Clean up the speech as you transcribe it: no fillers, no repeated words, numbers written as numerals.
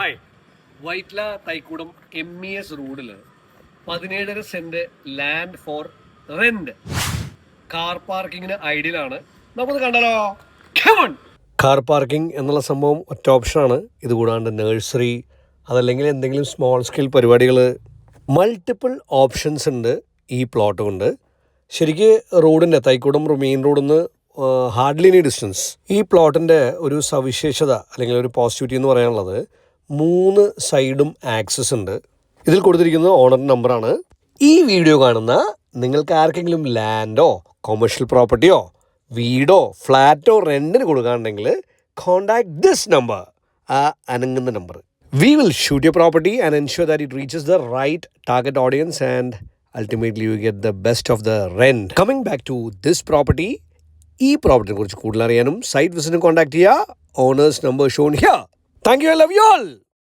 Hi, Vyttila Thykoodam MES റോഡിൽ 17.5 cent land for rent car പാർക്കിങ്ങിന് ഐഡിയലാണ്. നമുക്ക് കണ്ടാലോ? കാർ പാർക്കിംഗ് എന്നുള്ള സംഭവം ഒറ്റ ഓപ്ഷനാണ്. ഇതുകൂടാണ്ട് നഴ്സറി, അതല്ലെങ്കിൽ എന്തെങ്കിലും സ്മോൾ സ്കെയിൽ പരിപാടികൾ, മൾട്ടിപ്പിൾ ഓപ്ഷൻസ് ഉണ്ട് ഈ പ്ലോട്ട് കൊണ്ട്. ശരിക്ക് റോഡിൻ്റെ തൈക്കൂടം മെയിൻ റോഡിൽ നിന്ന് ഹാർഡ്ലി എനി ഡിസ്റ്റൻസ്. ഈ പ്ലോട്ടിൻ്റെ ഒരു സവിശേഷത അല്ലെങ്കിൽ ഒരു പോസിറ്റിവിറ്റി എന്ന് പറയാനുള്ളത് 3 സൈഡും ആക്സസ് ഉണ്ട്. ഇതിൽ കൊടുത്തിരിക്കുന്നത് ഓണർ നമ്പറാണ്. ഈ വീഡിയോ കാണുന്ന നിങ്ങൾക്ക് ആർക്കെങ്കിലും ലാൻഡോ കൊമേഴ്ഷ്യൽ പ്രോപ്പർട്ടിയോ വീടോ ഫ്ലാറ്റോ റെൻറ്റിന് കൊടുക്കാനുണ്ടെങ്കിൽ കോൺടാക്ട് ദിസ് നമ്പർ, ആ അനങ്ങുന്ന number. We will shoot your property and ensure that it reaches the right target audience and ultimately you get the best of the rent. Coming back to this property, ഈ പ്രോപ്പർട്ടിനെ കുറിച്ച് കൂടുതൽ അറിയാനും site വിസിറ്റിന് contact ചെയ്യുക. Owner's number shown here. Thank you, I love you all.